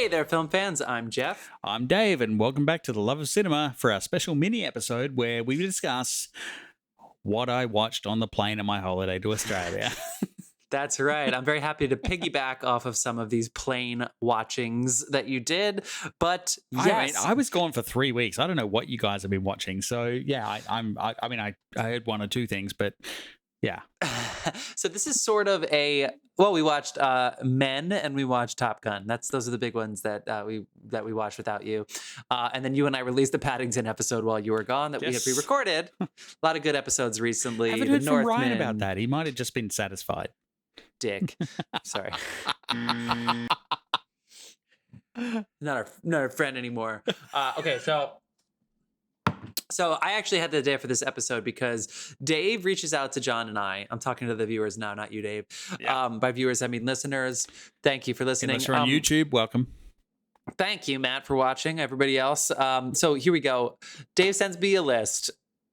Hey there, film fans. I'm Jeff. I'm Dave, and welcome back to The Love of Cinema for our special mini episode where we discuss what I watched on the plane on my holiday to Australia. That's right. I'm very happy to piggyback off of some of these plane watchings that you did. But yes, I was gone for 3 weeks. I don't know what you guys have been watching. So yeah, I heard one or two things, but yeah. So this is sort of we watched Men and we watched Top Gun. Those are the big ones that we watched without you. And then you and I released the Paddington episode while you were gone that we had pre-recorded. A lot of good episodes recently. I haven't heard from Ryan about that. He might have just been satisfied. Dick. Sorry. Not our friend anymore. Okay, So I actually had the day for this episode because Dave reaches out to John and I. I'm talking to the viewers now, not you, Dave. Yeah. By viewers, I mean listeners. Thank you for listening. Unless you're on YouTube, welcome. Thank you, Matt, for watching. Everybody else. So here we go. Dave sends me a list.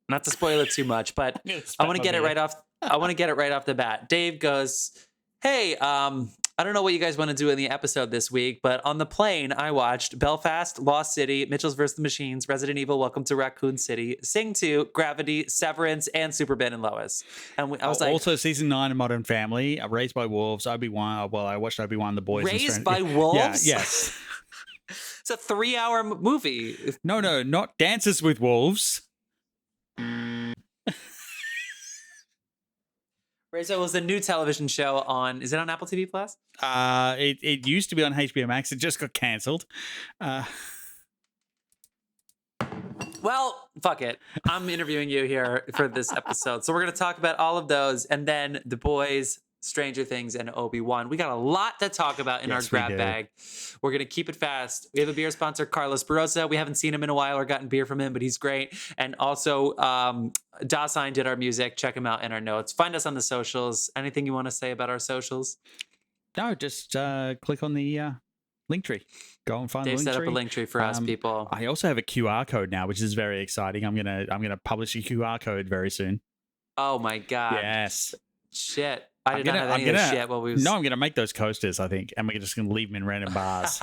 Not to spoil it too much, but I want to get it right off. I want to get it right off the bat. Dave goes, "Hey, I don't know what you guys want to do in the episode this week, but on the plane, I watched Belfast, Lost City, Mitchell's vs. the Machines, Resident Evil, Welcome to Raccoon City, Sing 2, Gravity, Severance, and Superman and Lois." And I was like, also season 9 of Modern Family, Raised by Wolves, Obi-Wan. Well, I watched Obi-Wan, The Boys. Raised by Wolves? Yeah, yes. It's a 3-hour movie. No, not Dances with Wolves. So it was a new television show on. Is it on Apple TV Plus? It used to be on HBO Max. It just got cancelled. Well, fuck it. I'm interviewing you here for this episode, so we're gonna talk about all of those, and then The Boys, Stranger Things, and Obi-Wan. We got a lot to talk about in our grab bag. We're going to keep it fast. We have a beer sponsor, Carlos Barossa. We haven't seen him in a while or gotten beer from him, but he's great. And also, Dasein did our music. Check him out in our notes. Find us on the socials. Anything you want to say about our socials? No, just click on the link tree. Go and find Dave the link set tree. up a link tree for us, people. I also have a QR code now, which is very exciting. I'm gonna publish a QR code very soon. Oh my god! Yes. Shit. I did not have any of this shit while we was... No, I'm going to make those coasters, I think, and we're just going to leave them in random bars.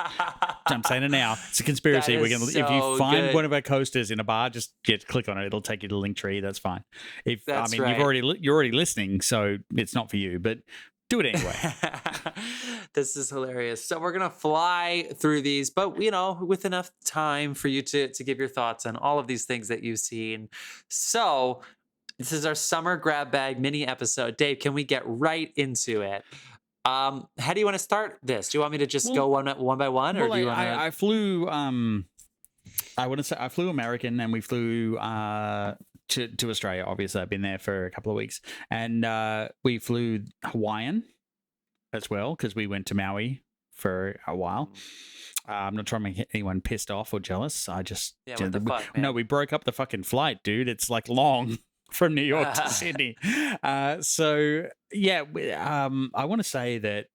I'm saying it now. It's a conspiracy. We're going to, if you find one of our coasters in a bar, just click on it. It'll take you to the link tree. That's fine. Right. You're already listening, so it's not for you, but do it anyway. This is hilarious. So we're going to fly through these, but, with enough time for you to give your thoughts on all of these things that you've seen. So... this is our summer grab bag mini episode. Dave, can we get right into it? How do you want to start this? Do you want me to just go one by one, or do you want to? I flew. I flew American, and we flew to Australia. Obviously, I've been there for a couple of weeks, and we flew Hawaiian as well because we went to Maui for a while. I'm not trying to make anyone pissed off or jealous. I just what the fuck, man? No, we broke up the fucking flight, dude. It's like long. From New York to Sydney. I want to say that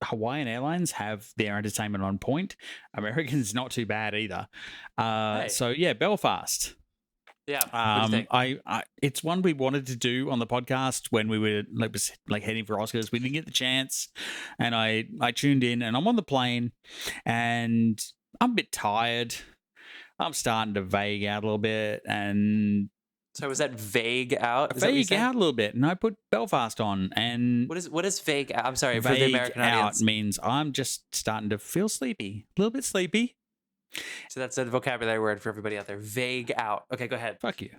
Hawaiian Airlines have their entertainment on point. American's not too bad either. So yeah, Belfast. Yeah. What do you think? It's one we wanted to do on the podcast when we were heading for Oscars. We didn't get the chance, and I tuned in, and I'm on the plane, and I'm a bit tired. I'm starting to vague out a little bit, and so was that vague out? Vague out a little bit, and I put Belfast on. And what is vague out? I'm sorry, vague for the American audience. Out means I'm just starting to feel sleepy, a little bit sleepy. So that's a vocabulary word for everybody out there. Vague out. Okay, go ahead. Fuck you.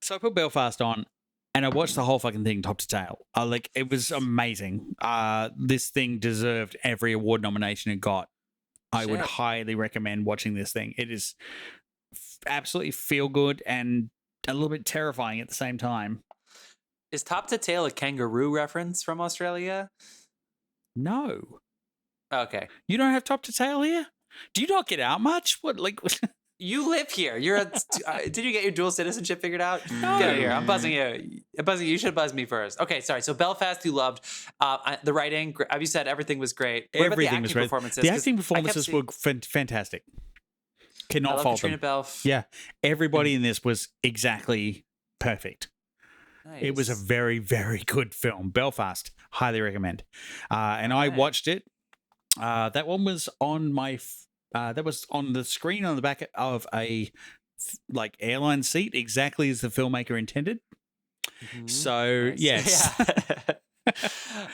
So I put Belfast on, and I watched the whole fucking thing top to tail. It was amazing. This thing deserved every award nomination it got. I would highly recommend watching this thing. It is absolutely feel good and a little bit terrifying at the same time. Is top to tail a kangaroo reference from Australia? No. Okay. You don't have top to tail here? Do you not get out much? What You live here. You're did you get your dual citizenship figured out? No. Get out of here. I'm buzzing you. You should buzz me first. Okay, sorry. So Belfast, you loved. The writing, as you said, everything was great. What everything about the acting performances? The acting performances were fantastic. Cannot fault Katrina them. Belf. Yeah. Everybody in this was exactly perfect. It was a Nice. very, very good film. Belfast, highly recommend. And I Alright. watched it. That one was on that was on the screen on the back of a like airline seat, exactly as the filmmaker intended. Mhm. So Nice. yes, Yeah.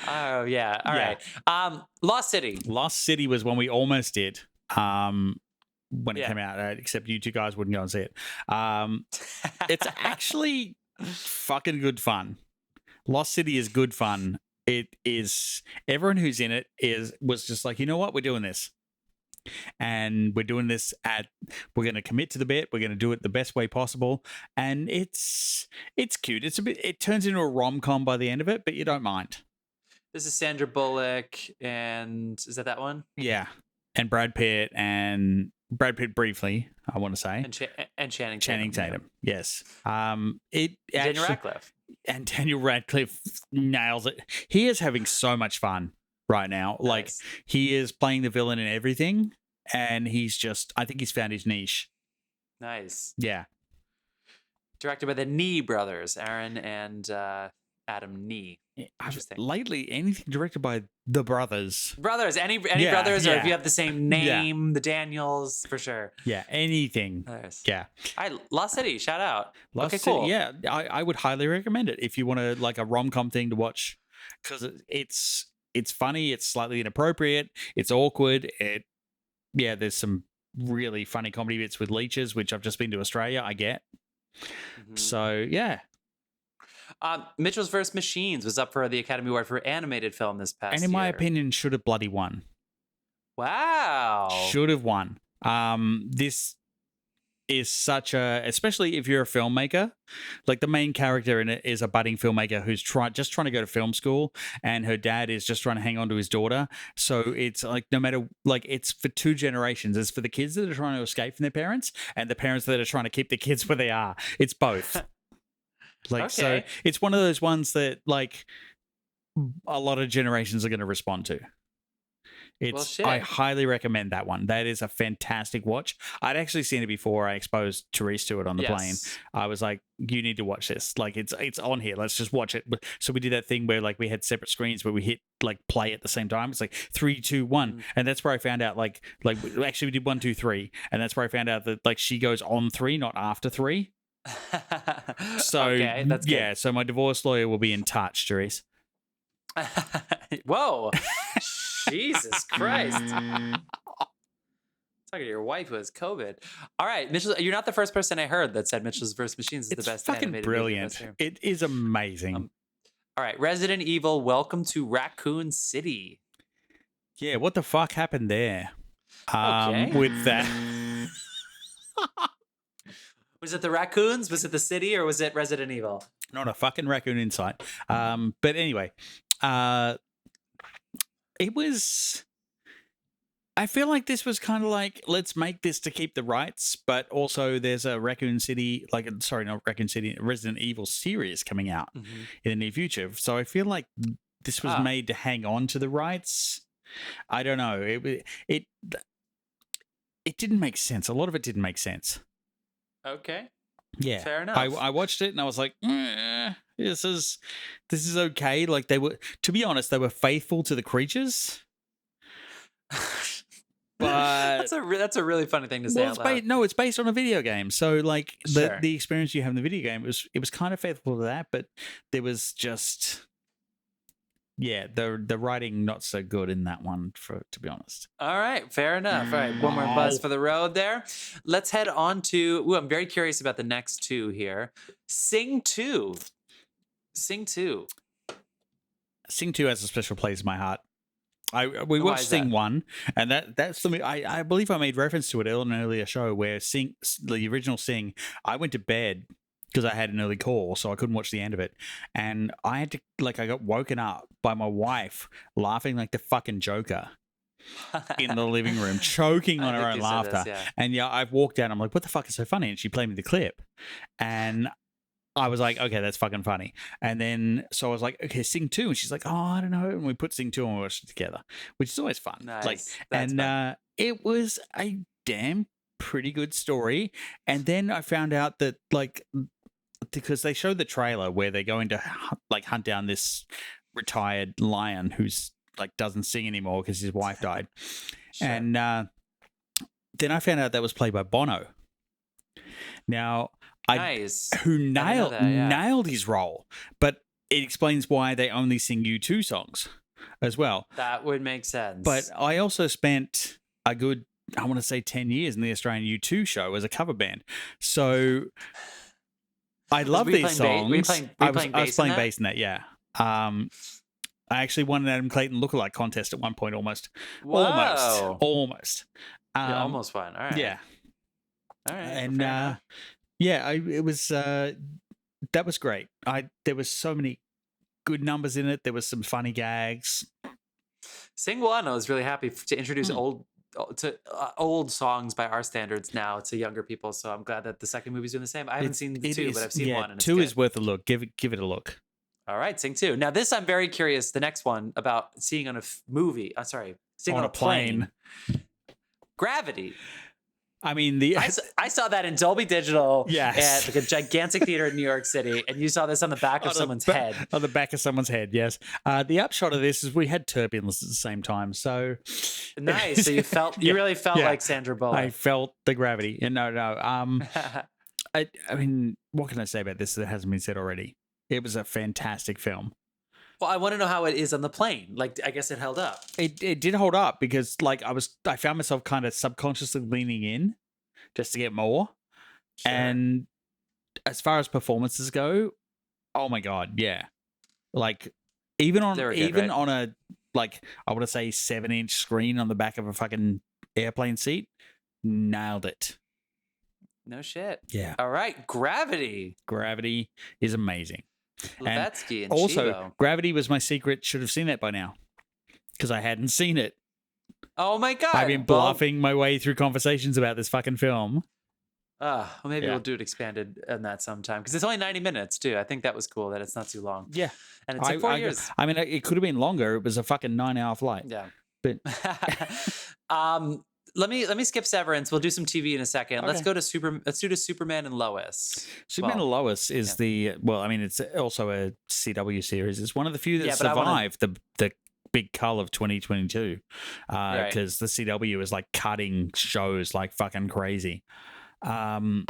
Oh, yeah. All Yeah. right. Lost City. Lost City was one we almost did. When it Yeah. came out, except you two guys wouldn't go and see it. It's actually fucking good fun. Lost City is good fun. It is. Everyone who's in it was just like, you know what, we're doing this, and we're doing this we're going to commit to the bit. We're going to do it the best way possible, and it's cute. It turns into a rom-com by the end of it, but you don't mind. This is Sandra Bullock, and is that one? Yeah, and Brad Pitt briefly, I want to say, And Channing Tatum. Yes. Daniel Radcliffe. And Daniel Radcliffe nails it. He is having so much fun right now. Like, Nice. he is playing the villain in everything, and I think he's found his niche. Nice. Yeah. Directed by the Nee brothers, Aaron and Adam Nee. Interesting. Lately, anything directed by the brothers. Brothers, any Yeah, brothers, or yeah. if you have the same name, the Daniels, for sure. Yeah, anything. Nice. Yeah. All right, Lost City, shout out. Lost Okay, City, cool. yeah, I would highly recommend it if you want to like a rom-com thing to watch, because it's funny, it's slightly inappropriate, it's awkward. There's some really funny comedy bits with leeches, which I've just been to Australia. I get. Mhm. So yeah, Mitchell's vs. Machines was up for the Academy Award for animated film this past and in my year. opinion, should have bloody won. Wow. Should have won. This is especially if you're a filmmaker, like the main character in it is a budding filmmaker who's just trying to go to film school, and her dad is just trying to hang on to his daughter. So it's like, no matter, like, it's for two generations. It's for the kids that are trying to escape from their parents, and the parents that are trying to keep the kids where they are. It's both. Like, so Okay. it's one of those ones that like a lot of generations are going to respond to. Shit. I highly recommend that one. That is a fantastic watch. I'd actually seen it before. I exposed Therese to it on the plane. I was like, you need to watch this. Like, it's on here. Let's just watch it. So we did that thing where like we had separate screens where we hit like play at the same time. It's like 3, 2, 1. And that's where I found out like actually we did 1, 2, 3. And that's where I found out that like she goes on 3, not after 3. So okay, that's good. yeah, so my divorce lawyer will be in touch, Therese. Whoa. Jesus Christ. Talking to your wife who has COVID. All right, Mitchell, you're not the first person I heard that said Mitchell's vs. Machines is It's the best fucking animated brilliant. movie. It is amazing. All right, Resident Evil, Welcome to Raccoon City. Yeah, what the fuck happened there? Okay. With that. Was it the raccoons? Was it the city, or was it Resident Evil? Not a fucking raccoon in sight. But anyway, it was. I feel like this was kind of like, let's make this to keep the rights, but also there's a Raccoon City, not Raccoon City, Resident Evil series coming out in the near future. So I feel like this was made to hang on to the rights. I don't know. It didn't make sense. A lot of it didn't make sense. Okay. Yeah, fair enough. I watched it and I was like, this is okay. Like, to be honest, they were faithful to the creatures. But that's a really funny thing to say. It's based on a video game. So like Sure. the experience you have in the video game it was kind of faithful to that, but there was just the writing not so good in that one, to be honest. All right, fair enough. All right, one more buzz for the road there. Let's head on to. I'm very curious about the next two here. Sing 2. Sing 2 has a special place in my heart. We Why watched is Sing that? 1, and that's the I believe I made reference to it in an earlier show where the original Sing, I went to bed because I had an early call, so I couldn't watch the end of it, and I got woken up by my wife laughing like the fucking Joker in the living room, choking on her own laughter. And I've walked out, I'm like, what the fuck is so funny? And she played me the clip, and I was like, okay, that's fucking funny. And then, so I was like, okay, Sing 2. And she's like, oh, I don't know. And we put Sing 2 and we watched it together, which is always fun. Nice. It was a damn pretty good story. And then I found out that, like, because they showed the trailer where they're going to like hunt down this retired lion who's like doesn't sing anymore because his wife died, Sure. and then I found out that was played by Bono. Now, Nice. who I didn't know nailed that, yeah. nailed his role, but it explains why they only sing U2 songs as well. That would make sense. But I also spent a good, I want to say 10 years in the Australian U2 show as a cover band. So I love were you these playing songs. were you playing I was bass in playing that? bass in that, yeah. I actually won an Adam Clayton lookalike contest at one point, almost. Whoa. Almost. You almost won. All right. Yeah. All right. And fair enough. yeah, it was that was great. There was so many good numbers in it. There was some funny gags. Sing Wano is really happy to introduce old songs by our standards now to younger people. So I'm glad that the second movie's doing the same. I haven't seen the two, but I've seen one. And two it's is worth a look. Give it a look. All right, Sing 2. Now this I'm very curious. The next one about seeing on a movie. Seeing on a plane. Gravity. I mean, I saw that in Dolby Digital Yes. at like a gigantic theater in New York City, and you saw this on the back of someone's head. On the back of someone's head, yes. The upshot of this is we had turbulence at the same time, so Nice. So you really felt like Sandra Bullock. I felt the gravity. And no. I mean, what can I say about this that hasn't been said already? It was a fantastic film. Well, I want to know how it is on the plane. Like, I guess it held up. It did hold up because, like, I found myself kind of subconsciously leaning in just to get more. Sure. And as far as performances go, oh my god, yeah, like even on a like I want to say 7-inch screen on the back of a fucking airplane seat, nailed it. No shit. Yeah. All right, Gravity. Gravity is amazing. Levetsky and also, Chivo. Gravity was my secret. Should have seen that by now because I hadn't seen it. Oh my god! I've been bluffing my way through conversations about this fucking film. Well, maybe we'll do it expanded on that sometime because it's only 90 minutes too. I think that was cool that it's not too long. Yeah, and it took 4 years. I mean, it could have been longer. It was a fucking 9-hour flight. Yeah, but let me skip Severance. We'll do some TV in a second. Okay. Let's do to Superman and Lois. Superman and Lois is I mean, it's also a CW series. It's one of the few that survived the big cull of 2022 because the CW is like cutting shows like fucking crazy. The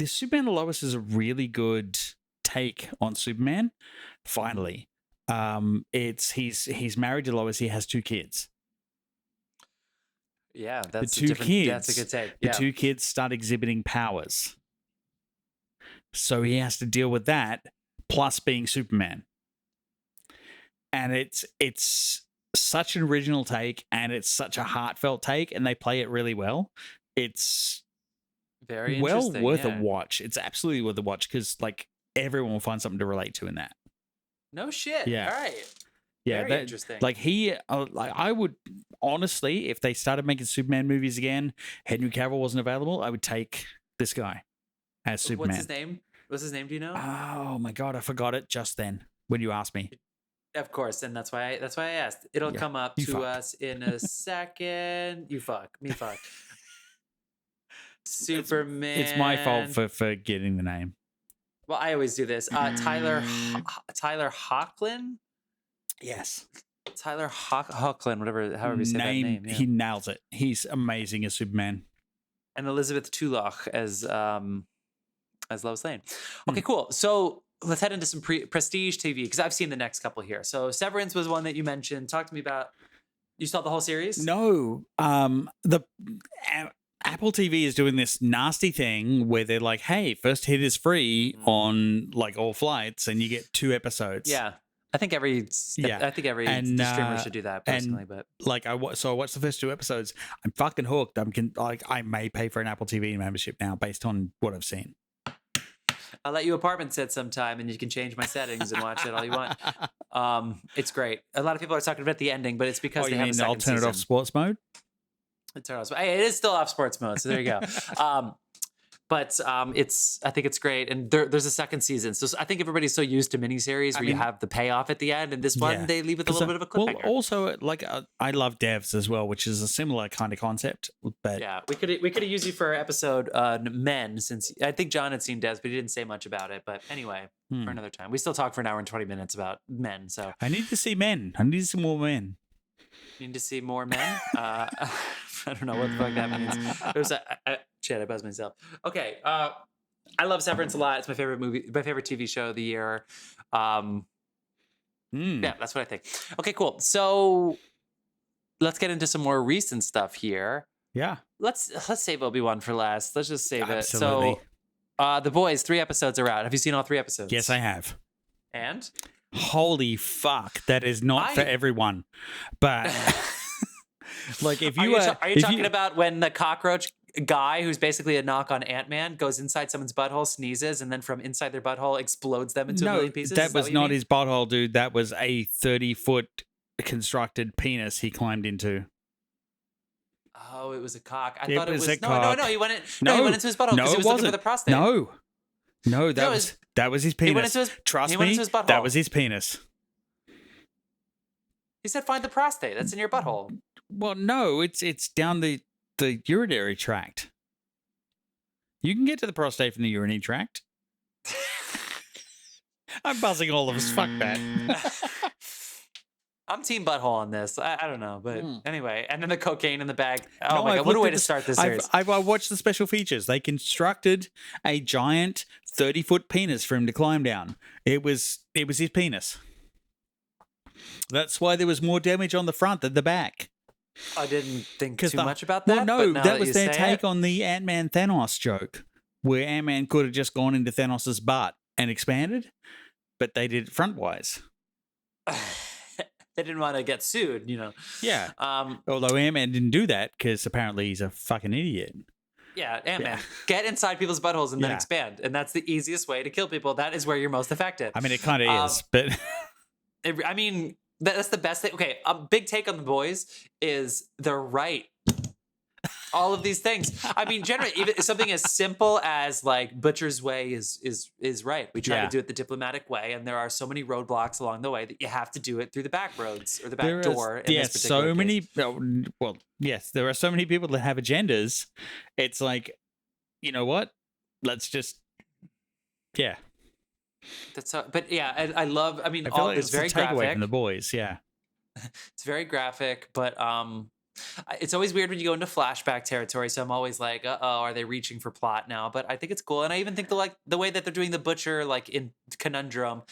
Superman and Lois is a really good take on Superman. Finally, he's married to Lois. He has 2 kids. Yeah, that's That's a good take. The 2 kids start exhibiting powers, so he has to deal with that plus being Superman. And it's such an original take, and it's such a heartfelt take, and they play it really well. It's very well worth a watch. It's absolutely worth a watch because like everyone will find something to relate to in that. No shit. Yeah. All right. Yeah, very interesting. Like I would honestly, if they started making Superman movies again, Henry Cavill wasn't available, I would take this guy as Superman. What's his name? Do you know? Oh my god, I forgot it just then when you asked me. Of course, and that's why I asked. It'll come up to us in a second. You fuck. Me fuck. Superman. It's my fault for getting the name. Well, I always do this. Tyler Hoechlin? Yes. Tyler Hoechlin, however you say that name. Yeah. He nails it. He's amazing as Superman. And Elizabeth Tulloch as Lois Lane. Okay, cool. So let's head into some prestige TV because I've seen the next couple here. So Severance was one that you mentioned. Talk to me about. You saw the whole series? No. The Apple TV is doing this nasty thing where they're like, "Hey, first hit is free on like all flights, and you get 2 episodes." Yeah. I think every streamer should do that personally, but like I watched the first 2 episodes. I'm fucking hooked. I may pay for an Apple TV membership now based on what I've seen. I'll let you apartment set sometime, and you can change my settings and watch it all you want. It's great. A lot of people are talking about the ending, but it's because they have a second I'll turn it off sports mode. Hey, it is still off sports mode, so there you go. but I think it's great, and there's a second season. So I think everybody's so used to miniseries where you have the payoff at the end, and this one they leave with a little bit of a cliffhanger. Well, also like I love Devs as well, which is a similar kind of concept. But yeah, we could have used you for our episode Men, since I think John had seen Devs, but he didn't say much about it. But anyway, for another time, we still talk for an hour and 20 minutes about Men. So I need to see Men. I need to see more Men. Need to see more Men. I don't know what the fuck that means. Shit, I buzzed myself. Okay, I love Severance a lot. It's my favorite movie, my favorite TV show of the year. Yeah, that's what I think. Okay, cool. So let's get into some more recent stuff here. Yeah. Let's save Obi-Wan for last. Let's just save Absolutely. it. So The Boys, 3 episodes are out. Have you seen all 3 episodes? Yes, I have. And? Holy fuck, that is not for everyone. But like if you are you talking about when the cockroach guy, who's basically a knock on Ant-Man, goes inside someone's butthole, sneezes, and then from inside their butthole explodes them into a million pieces? That was not his butthole, dude. That was a 30-foot constructed penis he climbed into. Oh, it was a cock. I it thought it was a cock. No, he went into his butthole because he was looking for the prostate. No, that was his penis. He went into his, Trust he went me, into his butthole. that was his penis. He said, "Find the prostate. That's in your butthole." Well, no, it's down the urinary tract. You can get to the prostate from the urinary tract. I'm buzzing all of us. Fuck that. I'm team butthole on this. I don't know, but anyway. And then the cocaine in the bag. Oh No, my god! What a way to start this series. I watched the special features. They constructed a giant 30-foot penis for him to climb down. It was his penis. That's why there was more damage on the front than the back. I didn't think too much about that. Well, no, that was their take on the Ant-Man Thanos joke, where Ant-Man could have just gone into Thanos' butt and expanded, but they did it frontwise. They didn't want to get sued, you know. Yeah. Although Ant-Man didn't do that because apparently he's a fucking idiot. Yeah, Ant-Man. Get inside people's buttholes and then expand. And that's the easiest way to kill people. That is where you're most effective. I mean, it kind of is, but... I mean, that's the best thing. Okay, a big take on The Boys is they're right. All of these things. I mean, generally, even something as simple as like Butcher's way is right. We try to do it the diplomatic way, and there are so many roadblocks along the way that you have to do it through the back roads or the back door. Yes, so many. Well, yes, there are so many people that have agendas. It's like, you know what? Let's just, That's how, but yeah, I love. I mean, feel like it's very graphic. Takeaway from The Boys, yeah. It's very graphic, but it's always weird when you go into flashback territory. So I'm always like, are they reaching for plot now? But I think it's cool, and I even think the way that they're doing the Butcher, like in Conundrum,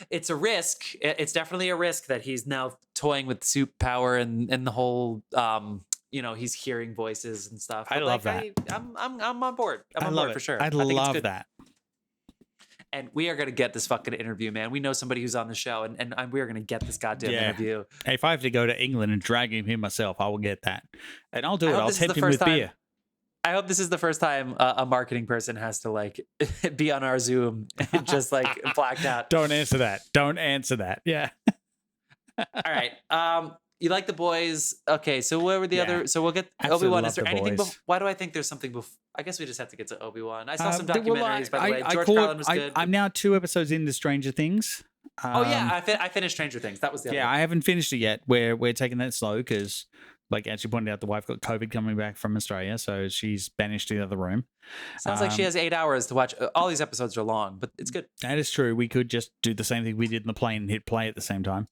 it's a risk. It's definitely a risk that he's now toying with soup power and the whole. He's hearing voices and stuff. I love that. I'm on board. I'm on board for sure. I love that. And we are going to get this fucking interview, man. We know somebody who's on the show, and we are going to get this goddamn interview. If I have to go to England and drag him here myself, I will get that. And I'll do it. I'll tempt him with beer. I hope this is the first time a marketing person has to like be on our Zoom and just like blacked out. Don't answer that. Yeah. All right. You like The Boys? Okay, so what were the other? So we'll get Obi-Wan. Is there anything? Why do I think there's something? I guess we just have to get to Obi-Wan. I saw some documentaries, by the way. George Carlin was good. I'm now 2 episodes into Stranger Things. I finished Stranger Things. That was the other one. I haven't finished it yet. We're taking that slow because, like as you pointed out, the wife got COVID coming back from Australia, so she's banished to the other room. Sounds like she has 8 hours to watch. All these episodes are long, but it's good. That is true. We could just do the same thing we did in the plane and hit play at the same time.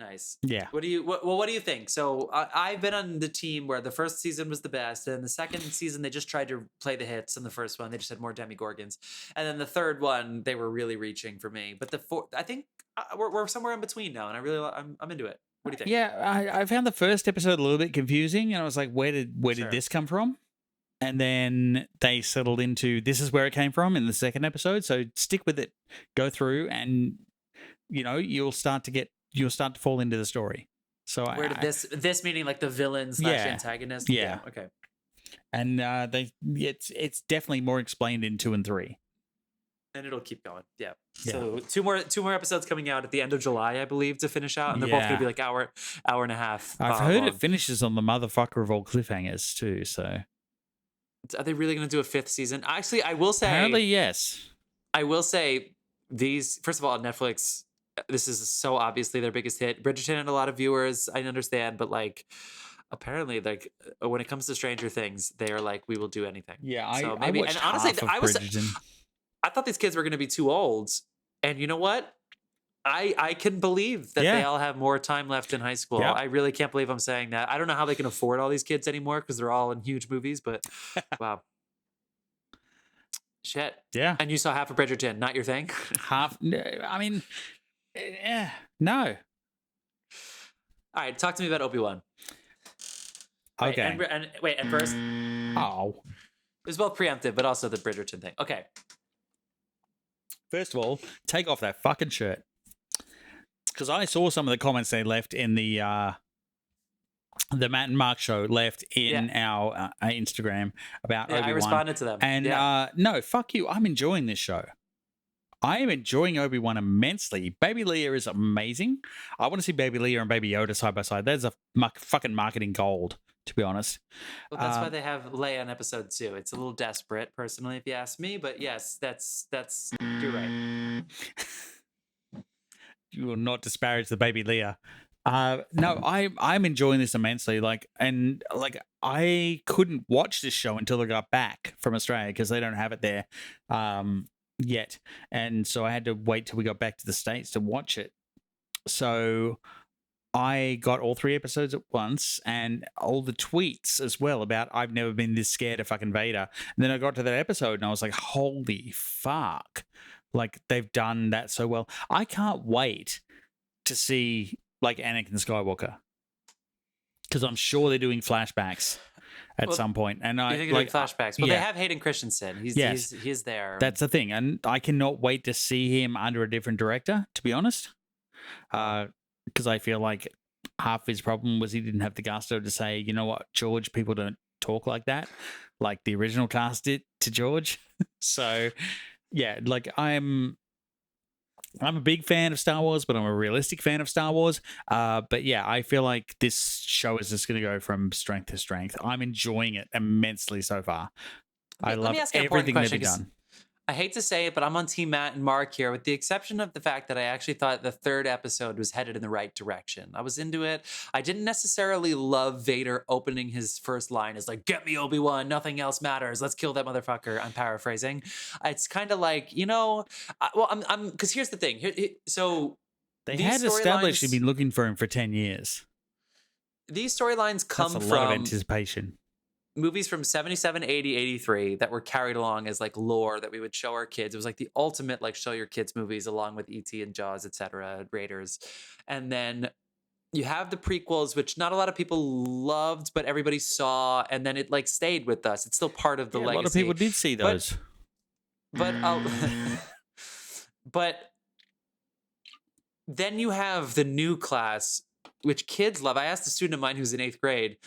Nice. Yeah. What do you think? So I've been on the team where the first season was the best, and the second season they just tried to play the hits. In the first one, they just had more Demogorgons, and then the third one they were really reaching for me. But the fourth, I think we're somewhere in between now, and I'm into it. What do you think? Yeah, I found the first episode a little bit confusing, and I was like, where did this come from? And then they settled into this is where it came from in the second episode. So stick with it, go through, and you'll start to fall into the story. So where did this meaning like the villain / antagonist? Yeah. Okay. And it's definitely more explained in 2 and 3. And it'll keep going. Yeah. So two more episodes coming out at the end of July, I believe, to finish out, and they're both gonna be like hour and a half. I've heard it finishes on the motherfucker of all cliffhangers too. So Are they really going to do a 5th season? Actually, I will say. Apparently, yes. I will say these. First of all, Netflix. This is so obviously their biggest hit. Bridgerton had a lot of viewers. I understand, but like, apparently, like when it comes to Stranger Things, they are like, we will do anything. Yeah, so I maybe. watched And honestly, half of I was. Bridgerton. I thought these kids were going to be too old, and you know what? I can believe that they all have more time left in high school. Yep. I really can't believe I'm saying that. I don't know how they can afford all these kids anymore because they're all in huge movies, but wow. Shit. Yeah. And you saw half of Bridgerton, not your thing? Half. I mean, no. All right, talk to me about Obi-Wan. Okay. And first, Oh. it was both preemptive, but also the Bridgerton thing. Okay. First of all, take off that fucking shirt. Because I saw some of the comments they left in the Matt and Mark show left in our Instagram about Obi-Wan. I responded to them. And no, fuck you. I'm enjoying this show. I am enjoying Obi-Wan immensely. Baby Leia is amazing. I want to see Baby Leia and Baby Yoda side by side. That's a fucking marketing gold, to be honest. Well, that's why they have Leia in episode 2. It's a little desperate, personally, if you ask me. But yes, that's you're right. You will not disparage the Baby Leia. No, I'm enjoying this immensely. I couldn't watch this show until I got back from Australia because they don't have it there yet, and so I had to wait till we got back to the States to watch it. So I got all 3 episodes at once and all the tweets as well about I've never been this scared of fucking Vader. And then I got to that episode and I was like, holy fuck. Like, they've done that so well. I can't wait to see, like, Anakin Skywalker. Because I'm sure they're doing flashbacks at some point. And you think they're doing flashbacks? Well, they have Hayden Christensen. He's there. That's the thing. And I cannot wait to see him under a different director, to be honest. Because I feel like half his problem was he didn't have the gusto to say, you know what, George, people don't talk like that. Like the original cast did to George. So... yeah, like I'm a big fan of Star Wars, but I'm a realistic fan of Star Wars. But yeah, I feel like this show is just going to go from strength to strength. I'm enjoying it immensely so far. I love everything they've done. I hate to say it, but I'm on Team Matt and Mark here, with the exception of the fact that I actually thought the 3rd episode was headed in the right direction. I was into it. I didn't necessarily love Vader opening his first line as like, "Get me, Obi-Wan, nothing else matters. Let's kill that motherfucker." I'm paraphrasing. It's kind of like, I'm because here's the thing. So they had established you've been looking for him for 10 years. These storylines come from a lot of anticipation. Movies from 77, 80, 83 that were carried along as like lore that we would show our kids. It was like the ultimate like show your kids movies along with E.T. and Jaws, etc., Raiders. And then you have the prequels, which not a lot of people loved, but everybody saw, and then it like stayed with us. It's still part of the legacy. A lot of people did see those. But then you have the new class, which kids love. I asked a student of mine who's in 8th grade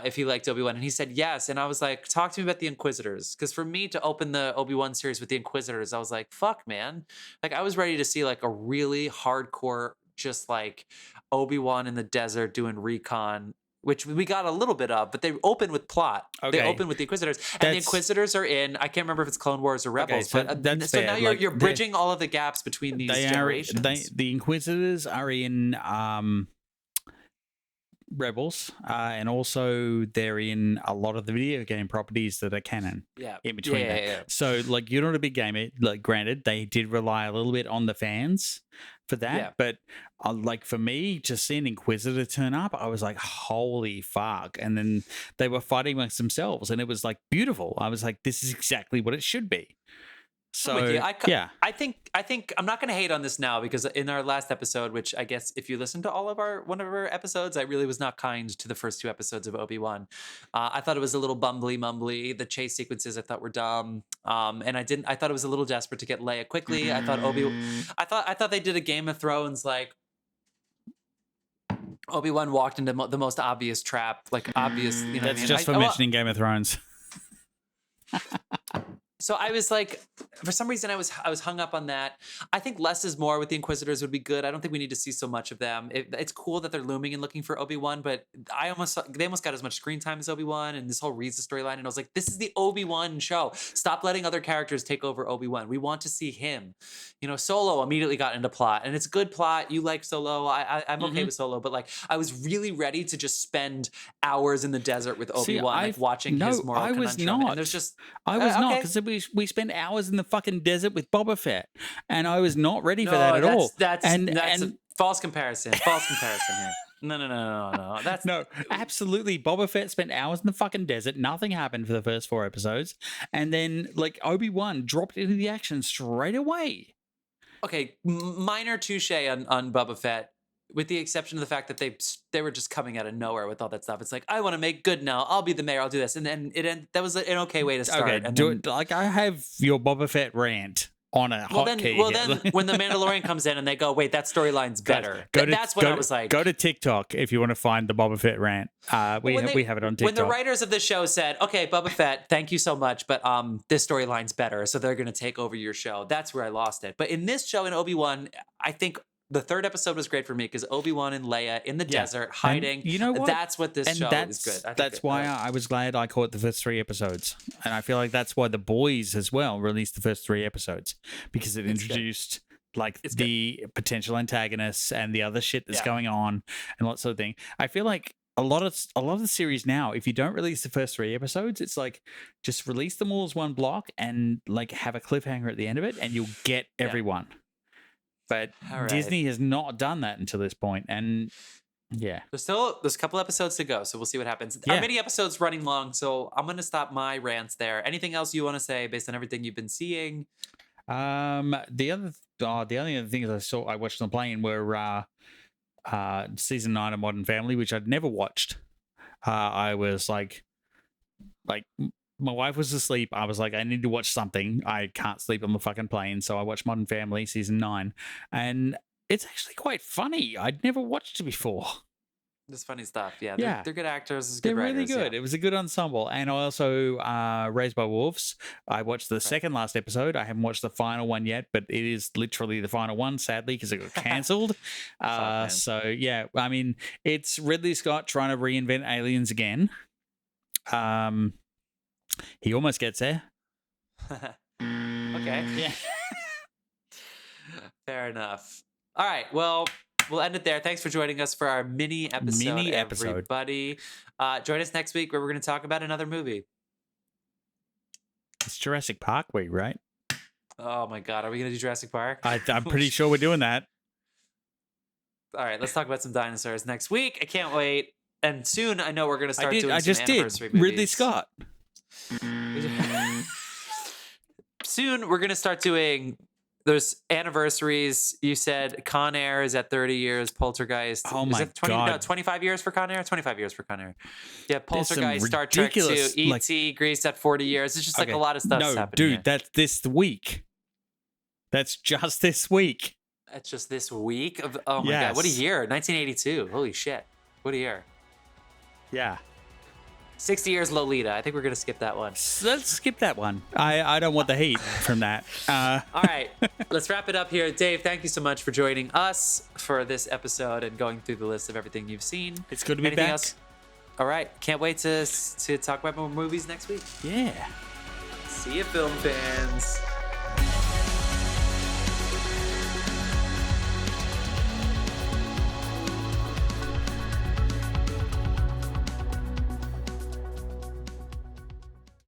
if he liked Obi-Wan, and he said yes. And I was like, talk to me about the Inquisitors. Because for me to open the Obi-Wan series with the Inquisitors, I was like, fuck, man. Like, I was ready to see like a really hardcore, just like Obi-Wan in the desert doing recon, which we got a little bit of, but they open with plot. Okay. They open with the Inquisitors. And the Inquisitors are in, I can't remember if it's Clone Wars or Rebels, but so now you're bridging all of the gaps between these generations. The Inquisitors are in... Rebels, and also they're in a lot of the video game properties that are canon. In between that. Yeah. So, like, you're not a big gamer. Like, granted, they did rely a little bit on the fans for that, but like for me, just seeing Inquisitor turn up, I was like, holy fuck! And then they were fighting amongst themselves, and it was like beautiful. I was like, this is exactly what it should be. So I think I'm not going to hate on this now, because in our last episode, which I guess if you listen to one of our episodes, I really was not kind to the first 2 episodes of Obi-Wan. I thought it was a little bumbly mumbly. The chase sequences I thought were dumb, and I thought it was a little desperate to get Leia quickly. I thought I thought they did a Game of Thrones like. Obi-Wan walked into the most obvious trap, like obvious. You know, that's just for mentioning Game of Thrones. So I was like, for some reason, I was hung up on that. I think less is more with the Inquisitors would be good. I don't think we need to see so much of them. It's cool that they're looming and looking for Obi-Wan, but they almost got as much screen time as Obi-Wan and this whole Riza storyline. And I was like, this is the Obi-Wan show. Stop letting other characters take over Obi-Wan. We want to see him. You know, Solo immediately got into plot, and it's a good plot. You like Solo. I'm okay with Solo, but like I was really ready to just spend hours in the desert with Obi-Wan, like watching his moral conundrum. Was not. And there's just I was not, because we spent hours in the fucking desert with Boba Fett, and I was not ready for that at all. That's a false comparison. False comparison here. No. That's no, absolutely. Boba Fett spent hours in the fucking desert. Nothing happened for the first 4 episodes, and then like Obi-Wan dropped into the action straight away. Okay, minor touche on Boba Fett, with the exception of the fact that they were just coming out of nowhere with all that stuff. It's like, I want to make good now. I'll be the mayor. I'll do this, and then that was an okay way to start. Okay, and do then, it. Like I have your Boba Fett rant on a hotkey. Well, then when the Mandalorian comes in and they go, wait, that storyline's better. That's when I was like, go to TikTok if you want to find the Boba Fett rant. We have it on TikTok. When the writers of the show said, okay, Boba Fett, thank you so much, but this storyline's better, so they're going to take over your show. That's where I lost it. But in this show, in Obi-Wan, I think the 3rd episode was great for me because Obi-Wan and Leia in the desert hiding. And you know what? That's what this show is good. That's why I was glad I caught the first 3 episodes. And I feel like that's why The Boys as well released the first 3 episodes, because it introduced the potential antagonists and the other shit that's going on and lots of things. I feel like a lot of the series now, if you don't release the first 3 episodes, it's like just release them all as one block and like have a cliffhanger at the end of it, and you'll get everyone. But Disney has not done that until this point, and there's a couple episodes to go, so we'll see what happens. Our mini episode's running long, so I'm gonna stop my rants there. Anything else you want to say based on everything you've been seeing? The only other things I watched on the plane were season 9 of Modern Family, which I'd never watched. I was like. My wife was asleep. I was like, I need to watch something. I can't sleep on the fucking plane. So I watched Modern Family season 9. And it's actually quite funny. I'd never watched it before. It's funny stuff. Yeah. They're good actors. It's good they're writers, really good. Yeah. It was a good ensemble. And I also, Raised by Wolves. I watched the second last episode. I haven't watched the final one yet, but it is literally the final one, sadly, because it got cancelled. So, yeah. I mean, it's Ridley Scott trying to reinvent aliens again. He almost gets there. Okay. Yeah. Fair enough. All right. Well, we'll end it there. Thanks for joining us for our mini episode, everybody. Join us next week where we're going to talk about another movie. It's Jurassic Park week, right? Oh, my God. Are we going to do Jurassic Park? I'm pretty sure we're doing that. All right. Let's talk about some dinosaurs next week. I can't wait. And soon, I know we're going to start doing some anniversary movies. Ridley Scott. Soon we're gonna start doing those anniversaries. You said Con Air is at 30 years. Poltergeist. Oh my God! No, 25 years for Con Air. 25 years for Con Air. Yeah, Poltergeist, Star Trek 2, E.T., Grease at 40 years. It's just like a lot of stuff. No, happening dude, here. that's this week. That's just this week. That's just this week. Oh my God! What a year! 1982. Holy shit! What a year! Yeah. 60 years Lolita. I think we're going to skip that one. Let's skip that one. I don't want the heat from that. All right. Let's wrap it up here. Dave, thank you so much for joining us for this episode and going through the list of everything you've seen. It's good to be back. Else? All right. Can't wait to talk about more movies next week. Yeah. See you, film fans.